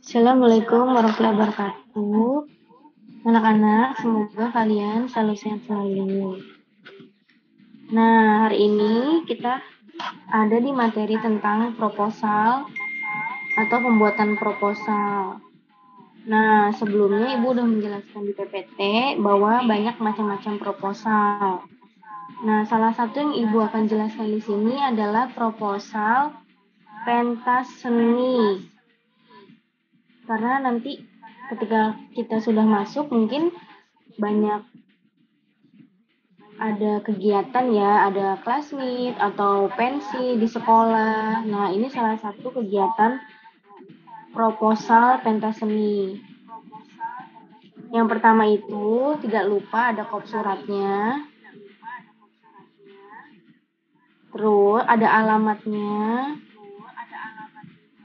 Assalamualaikum warahmatullahi wabarakatuh. Anak-anak, semoga kalian selalu sehat selalu. Nah, hari ini kita ada di materi tentang proposal atau pembuatan proposal. Nah, sebelumnya Ibu udah menjelaskan di PPT bahwa banyak macam-macam proposal. Nah, salah satu yang Ibu akan jelaskan di sini adalah proposal pentas seni. Karena nanti ketika kita sudah masuk mungkin banyak ada kegiatan ya, ada classmeet atau pensi di sekolah. Nah, ini salah satu kegiatan proposal pentas seni. Yang pertama itu tidak lupa ada kop suratnya. Terus ada alamatnya.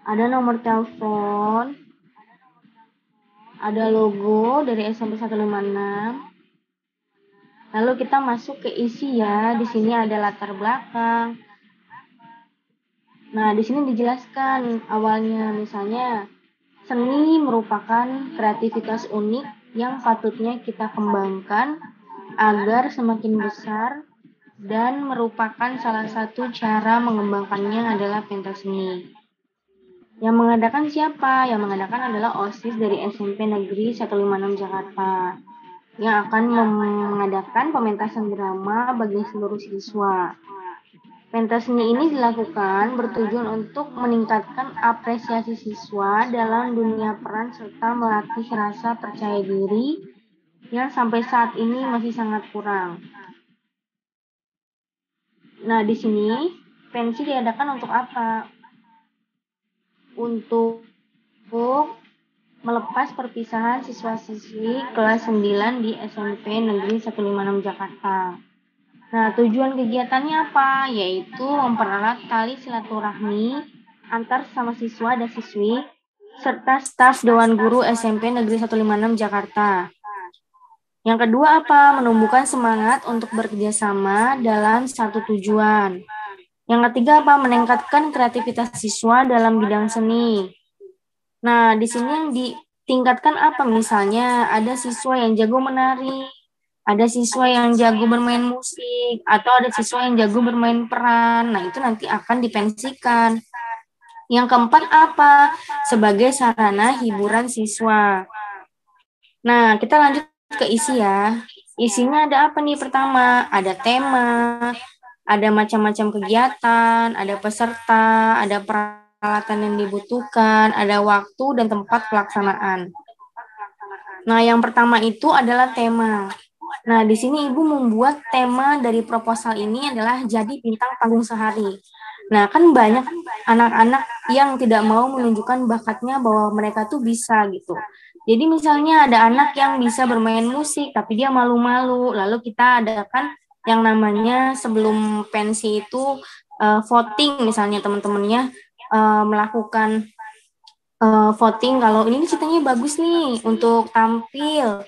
Ada nomor telepon. Ada logo dari SMP 156. Lalu kita masuk ke isi ya. Di sini ada latar belakang. Nah, di sini dijelaskan awalnya misalnya seni merupakan kreativitas unik yang patutnya kita kembangkan agar semakin besar dan merupakan salah satu cara mengembangkannya adalah pentas seni. Yang mengadakan siapa? Yang mengadakan adalah OSIS dari SMP Negeri 156 Jakarta yang akan mengadakan pementasan drama bagi seluruh siswa. Pentas seni ini dilakukan bertujuan untuk meningkatkan apresiasi siswa dalam dunia peran serta melatih rasa percaya diri yang sampai saat ini masih sangat kurang. Nah, di sini pensi diadakan untuk apa? Untuk melepas perpisahan siswa-siswi kelas 9 di SMP Negeri 156 Jakarta. Nah, tujuan kegiatannya apa? Yaitu mempererat tali silaturahmi antar sesama siswa dan siswi serta staf Dewan Guru SMP Negeri 156 Jakarta. Yang kedua apa? Menumbuhkan semangat untuk bekerja sama dalam satu tujuan. Yang ketiga apa? Meningkatkan kreativitas siswa dalam bidang seni. Nah, di sini yang ditingkatkan apa? Misalnya ada siswa yang jago menari, ada siswa yang jago bermain musik, atau ada siswa yang jago bermain peran. Nah, itu nanti akan dipensikan. Yang keempat apa? Sebagai sarana hiburan siswa. Nah, kita lanjut ke isi ya. Isinya ada apa nih? Pertama, ada tema, ada macam-macam kegiatan, ada peserta, ada peralatan yang dibutuhkan, ada waktu dan tempat pelaksanaan. Nah, yang pertama itu adalah tema. Nah, di sini Ibu membuat tema dari proposal ini adalah jadi bintang panggung sehari. Nah, kan banyak anak-anak yang tidak mau menunjukkan bakatnya bahwa mereka tuh bisa gitu. Jadi misalnya ada anak yang bisa bermain musik, tapi dia malu-malu. Lalu kita adakan yang namanya sebelum pensi itu voting misalnya teman-temannya melakukan voting kalau ini ceritanya bagus nih untuk tampil,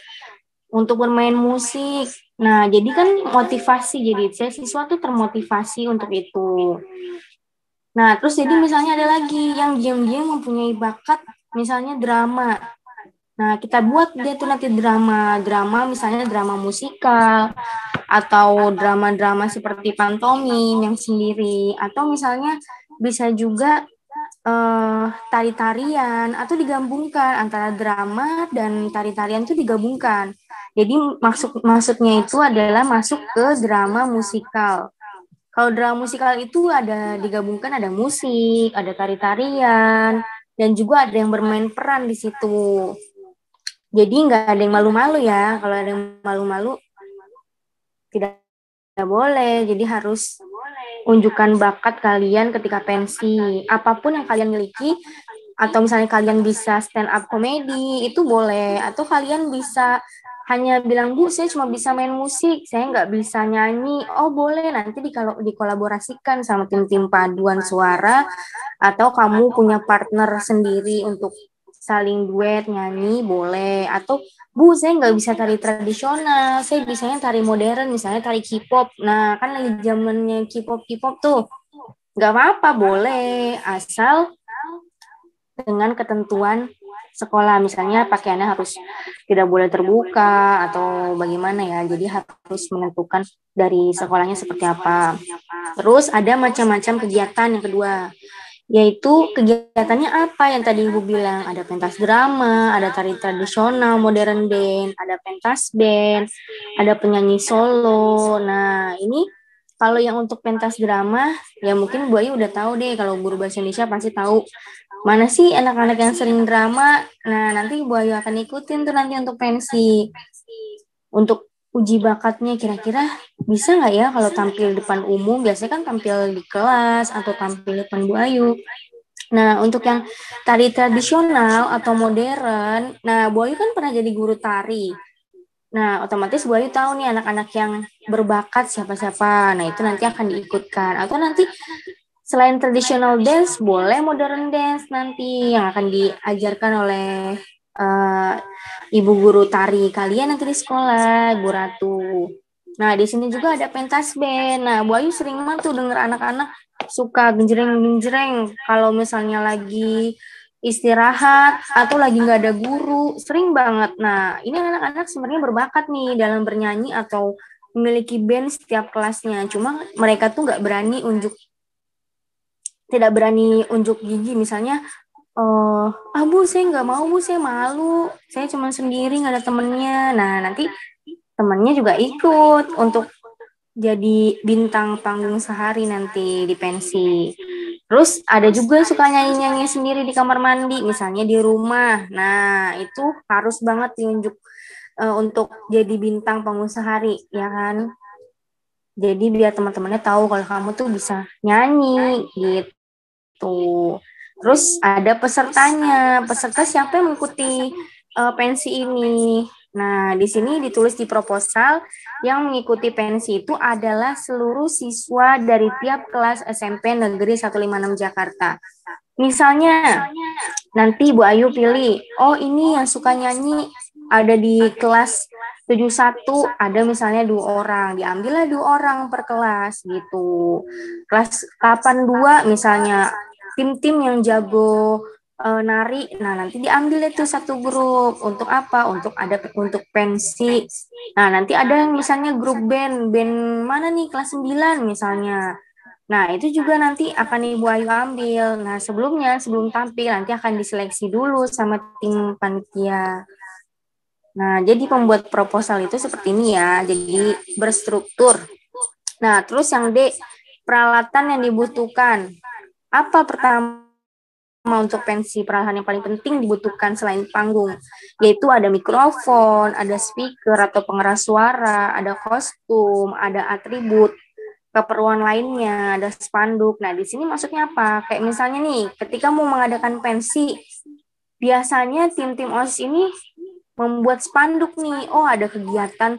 untuk bermain musik. Nah, jadi kan motivasi, jadi siswa tuh termotivasi untuk itu. Nah, terus jadi misalnya ada lagi yang diam-diam mempunyai bakat, misalnya drama. Nah, kita buat dia tuh nanti drama misalnya drama musikal, atau drama-drama seperti pantomim yang sendiri, atau misalnya bisa juga tari-tarian atau digabungkan antara drama dan tari-tarian itu digabungkan. Jadi maksudnya itu adalah masuk ke drama musikal. Kalau drama musikal itu ada digabungkan ada musik, ada tari-tarian, dan juga ada yang bermain peran di situ. Jadi nggak ada yang malu-malu ya. Kalau ada yang malu-malu tidak boleh. Jadi harus unjukkan bakat kalian ketika pensi. Apapun yang kalian miliki, atau misalnya kalian bisa stand up comedy, itu boleh. Atau kalian bisa hanya bilang, Bu, saya cuma bisa main musik, saya nggak bisa nyanyi. Oh, boleh, nanti dikolaborasikan sama tim-tim paduan suara, atau kamu punya partner sendiri untuk saling duet nyanyi, boleh. Atau, Bu, saya nggak bisa tari tradisional, saya bisanya tari modern, misalnya tari K-pop. Nah, kan lagi zamannya K-pop tuh. Nggak apa-apa, boleh. Asal dengan ketentuan sekolah. Misalnya pakaiannya harus tidak boleh terbuka atau bagaimana ya. Jadi harus menentukan dari sekolahnya seperti apa. Terus ada macam-macam kegiatan yang kedua, yaitu kegiatannya apa yang tadi Ibu bilang, ada pentas drama, ada tari tradisional, modern dance, ada pentas band, ada penyanyi solo. Nah, ini kalau yang untuk pentas drama, ya mungkin Bu Ayu udah tahu deh, kalau guru bahasa Indonesia pasti tahu mana sih anak-anak yang sering drama. Nah, nanti Bu Ayu akan ikutin tuh nanti untuk pensi. Untuk uji bakatnya kira-kira bisa nggak ya kalau tampil depan umum, biasanya kan tampil di kelas atau tampil depan Bu Ayu. Nah, untuk yang tari tradisional atau modern, nah Bu Ayu kan pernah jadi guru tari. Nah, otomatis Bu Ayu tahu nih anak-anak yang berbakat siapa-siapa. Nah, itu nanti akan diikutkan. Atau nanti selain traditional dance, boleh modern dance nanti yang akan diajarkan oleh uh, ibu guru tari kalian nanti di sekolah, Bu Ratu. Nah, di sini juga ada pentas band. Nah, Bu Ayu sering banget tuh denger anak-anak suka genjreng-genjreng kalau misalnya lagi istirahat atau lagi nggak ada guru, sering banget. Nah, ini anak-anak sebenarnya berbakat nih dalam bernyanyi atau memiliki band setiap kelasnya. Cuma mereka tuh nggak berani tidak berani unjuk gigi. Misalnya, Bu, saya nggak mau, Bu, saya malu. Saya cuma sendiri, nggak ada temennya. Nah, nanti temennya juga ikut untuk jadi bintang panggung sehari nanti di pensi. Terus ada juga yang suka nyanyi-nyanyi sendiri di kamar mandi, misalnya di rumah. Nah, itu harus banget diunjuk untuk jadi bintang panggung sehari, ya kan? Jadi biar teman-temannya tahu kalau kamu tuh bisa nyanyi gitu. Terus ada pesertanya. Peserta siapa yang mengikuti pensi ini? Nah, di sini ditulis di proposal yang mengikuti pensi itu adalah seluruh siswa dari tiap kelas SMP Negeri 156 Jakarta. Misalnya, nanti Bu Ayu pilih, oh ini yang suka nyanyi ada di kelas 71, ada misalnya 2 orang, diambillah 2 orang per kelas gitu. Kelas 82 misalnya, tim-tim yang jago nari, nah nanti diambil itu satu grup, untuk apa? Untuk pensi. Nah, nanti ada yang misalnya grup band mana nih kelas 9 misalnya. Nah, itu juga nanti akan Ibu Ayu ambil. Nah, sebelum tampil, nanti akan diseleksi dulu sama tim panitia. Nah, jadi pembuat proposal itu seperti ini ya, jadi berstruktur. Nah, terus yang D, peralatan yang dibutuhkan. Apa pertama untuk pensi, peralatan yang paling penting dibutuhkan selain panggung? Yaitu ada mikrofon, ada speaker atau pengeras suara, ada kostum, ada atribut, keperluan lainnya, ada spanduk. Nah, di sini maksudnya apa? Kayak misalnya nih, ketika mau mengadakan pensi, biasanya tim-tim OSIS ini membuat spanduk nih. Oh, ada kegiatan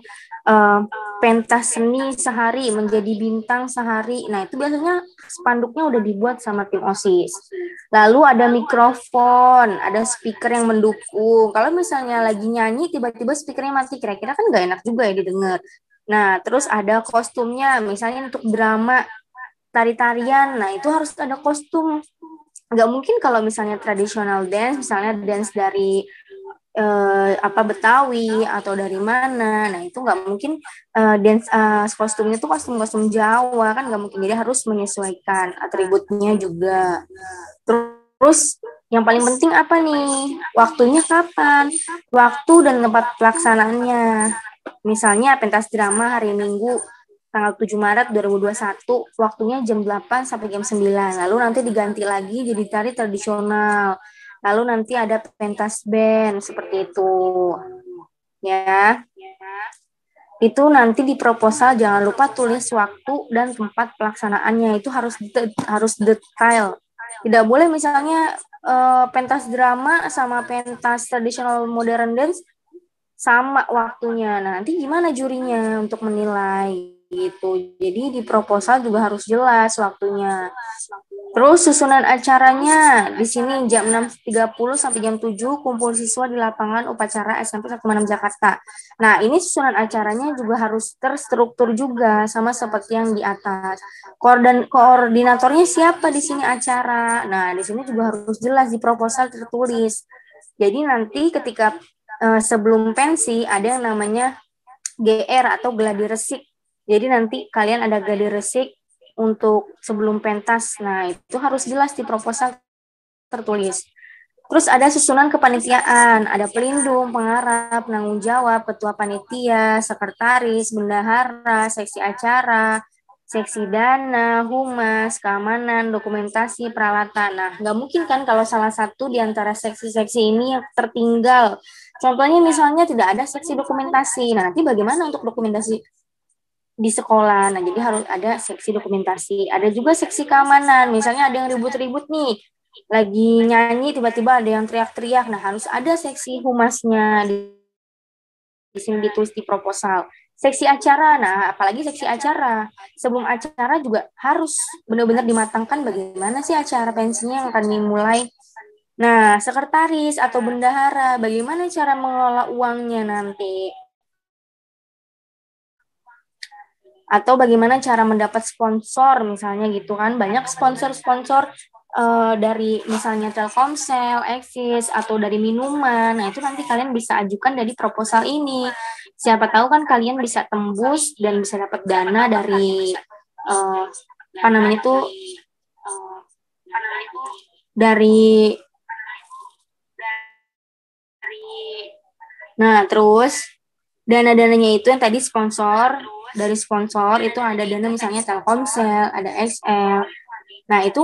pentas seni sehari, menjadi bintang sehari. Nah, itu biasanya spanduknya udah dibuat sama tim OSIS. Lalu ada mikrofon, ada speaker yang mendukung. Kalau misalnya lagi nyanyi, tiba-tiba speakernya mati, kira-kira kan nggak enak juga ya didengar. Nah, terus ada kostumnya, misalnya untuk drama, tari-tarian, nah itu harus ada kostum. Nggak mungkin kalau misalnya traditional dance, misalnya dance dari Betawi atau dari mana, nah itu nggak mungkin dance kostumnya tuh kostum Jawa, kan nggak mungkin, jadi harus menyesuaikan atributnya juga. Terus yang paling penting apa nih? Waktunya kapan? Waktu dan tempat pelaksanaannya. Misalnya pentas drama hari Minggu tanggal 7 Maret 2021, waktunya jam 8 sampai jam 9. Lalu nanti diganti lagi jadi tari tradisional. Lalu nanti ada pentas band seperti itu. Ya. Itu nanti di proposal jangan lupa tulis waktu dan tempat pelaksanaannya, itu harus detail. Tidak boleh misalnya pentas drama sama pentas tradisional modern dance sama waktunya. Nah, nanti gimana jurinya untuk menilai gitu. Jadi di proposal juga harus jelas waktunya. Terus susunan acaranya di sini jam 6.30 sampai jam 7 kumpul siswa di lapangan upacara SMP 16 Jakarta. Nah, ini susunan acaranya juga harus terstruktur juga sama seperti yang di atas. Koordinatornya siapa di sini acara? Nah, di sini juga harus jelas di proposal tertulis. Jadi nanti ketika sebelum pensi ada yang namanya GR atau gladi resik. Jadi nanti kalian ada gladi resik untuk sebelum pentas. Nah, itu harus jelas di proposal tertulis. Terus ada susunan kepanitiaan, ada pelindung, pengarah, penanggung jawab, ketua panitia, sekretaris, bendahara, seksi acara, seksi dana, humas, keamanan, dokumentasi, peralatan. Nah, nggak mungkin kan kalau salah satu di antara seksi-seksi ini yang tertinggal. Contohnya misalnya tidak ada seksi dokumentasi. Nah, nanti bagaimana untuk dokumentasi di sekolah? Nah, jadi harus ada seksi dokumentasi. Ada juga seksi keamanan. Misalnya ada yang ribut-ribut nih, lagi nyanyi tiba-tiba ada yang teriak-teriak. Nah, harus ada seksi humasnya di sini ditulis di proposal. Seksi acara, nah apalagi seksi acara. Sebelum acara juga harus benar-benar dimatangkan bagaimana sih acara pensinya yang akan dimulai. Nah, sekretaris atau bendahara, bagaimana cara mengelola uangnya nanti? Atau bagaimana cara mendapat sponsor misalnya gitu kan, banyak sponsor-sponsor dari misalnya Telkomsel, Axis atau dari minuman. Nah, itu nanti kalian bisa ajukan dari proposal ini. Siapa tahu kan kalian bisa tembus dan bisa dapat dana dari apa namanya itu dari nah, terus dana-dananya itu yang tadi sponsor, dari sponsor itu ada dana misalnya Telkomsel, ada XL. Nah, itu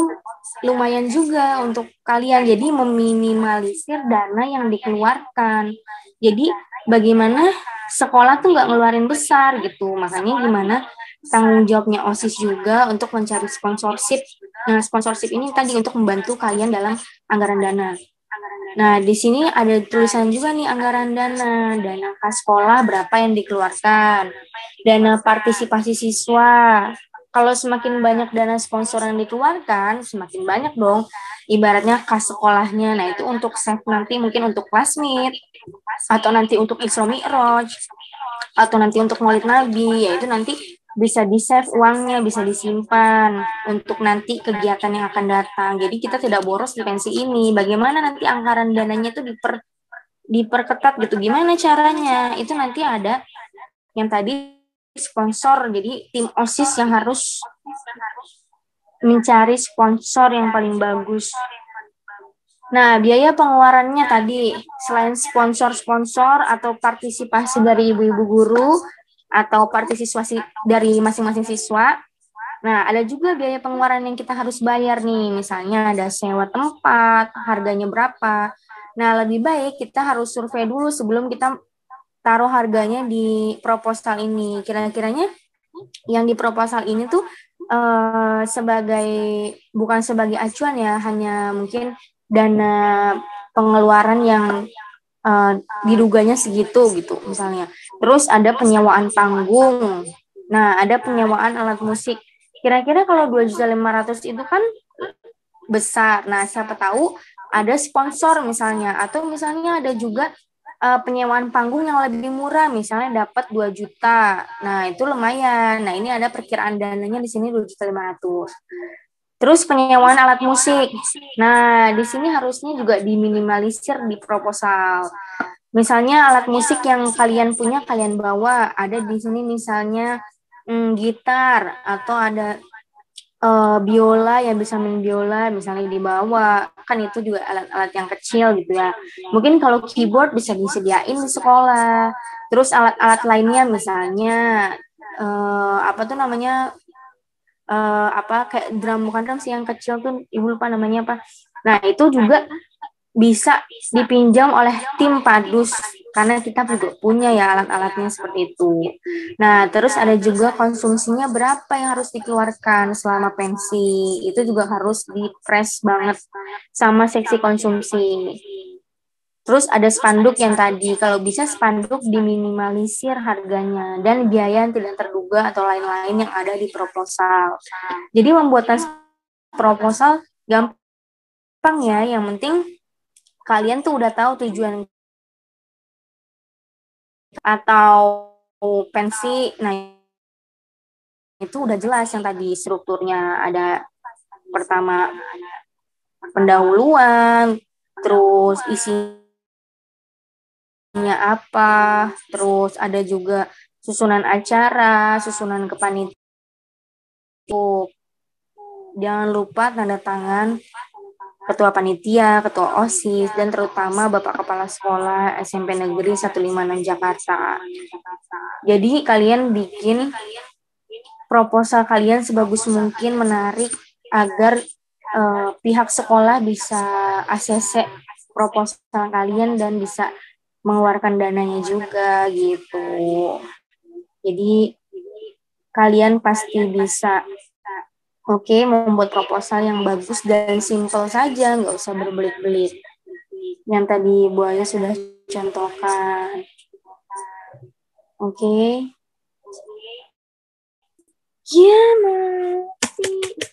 lumayan juga untuk kalian. Jadi meminimalisir dana yang dikeluarkan. Jadi bagaimana sekolah tuh nggak ngeluarin besar gitu. Makanya gimana tanggung jawabnya OSIS juga untuk mencari sponsorship. Nah, sponsorship ini tadi untuk membantu kalian dalam anggaran dana. Nah, di sini ada tulisan juga nih anggaran dana. Dana kas sekolah berapa yang dikeluarkan. Dana partisipasi siswa. Kalau semakin banyak dana sponsor yang dikeluarkan, semakin banyak dong ibaratnya kas sekolahnya. Nah, itu untuk save nanti mungkin untuk classmate, atau nanti untuk Isra Mi'raj, atau nanti untuk Maulid Nabi, yaitu nanti bisa di-save uangnya, bisa disimpan untuk nanti kegiatan yang akan datang. Jadi kita tidak boros di pensi ini. Bagaimana nanti anggaran dananya itu diperketat gitu. Gimana caranya? Itu nanti ada yang tadi sponsor. Jadi tim OSIS yang harus mencari sponsor yang paling bagus. Nah, biaya pengeluarannya tadi, selain sponsor-sponsor atau partisipasi dari ibu-ibu guru atau partisipasi dari masing-masing siswa, nah ada juga biaya pengeluaran yang kita harus bayar nih, misalnya ada sewa tempat, harganya berapa. Nah, lebih baik kita harus survei dulu sebelum kita taruh harganya di proposal ini. Kira-kiranya yang di proposal ini tuh sebagai bukan sebagai acuan ya, hanya mungkin dana pengeluaran yang uh, diduganya segitu gitu misalnya. Terus ada penyewaan panggung. Nah, ada penyewaan alat musik. Kira-kira kalau 2.500.000 itu kan besar. Nah, siapa tahu ada sponsor misalnya, atau misalnya ada juga penyewaan panggung yang lebih murah, misalnya dapat 2 juta. Nah, itu lumayan. Nah, ini ada perkiraan dananya di sini 2.500.000. Terus penyewaan alat musik. Nah, di sini harusnya juga diminimalisir di proposal. Misalnya alat musik yang kalian punya, kalian bawa. Ada di sini misalnya gitar, atau ada biola yang bisa main biola misalnya dibawa, kan itu juga alat-alat yang kecil gitu ya. Mungkin kalau keyboard bisa disediain di sekolah. Terus alat-alat lainnya misalnya apa tuh namanya, apa kayak drum, bukan drum sih yang kecil tuh, ibu lupa namanya apa. Nah, itu juga bisa dipinjam oleh tim padus karena kita juga punya ya alat-alatnya seperti itu. Nah, terus ada juga konsumsinya berapa yang harus dikeluarkan selama pensi. Itu juga harus di-press banget sama seksi konsumsi. Terus ada spanduk yang tadi, kalau bisa spanduk diminimalisir harganya dan biaya yang tidak terduga atau lain-lain yang ada di proposal. Jadi pembuatan proposal gampang ya, yang penting kalian tuh udah tahu tujuan atau pensi. Nah, itu udah jelas yang tadi strukturnya. Ada pertama pendahuluan, terus isi apa, terus ada juga susunan acara, susunan kepanitiaan. Jangan lupa tanda tangan ketua panitia, ketua OSIS, dan terutama Bapak Kepala Sekolah SMP Negeri 156 Jakarta. Jadi kalian bikin proposal kalian sebagus mungkin, menarik agar pihak sekolah bisa ACC proposal kalian dan bisa mengeluarkan dananya juga gitu. Jadi kalian pasti bisa. Oke, membuat proposal yang bagus dan simple saja, nggak usah berbelit-belit. Yang tadi Bu Aya sudah contohkan. Oke. Ya, masih.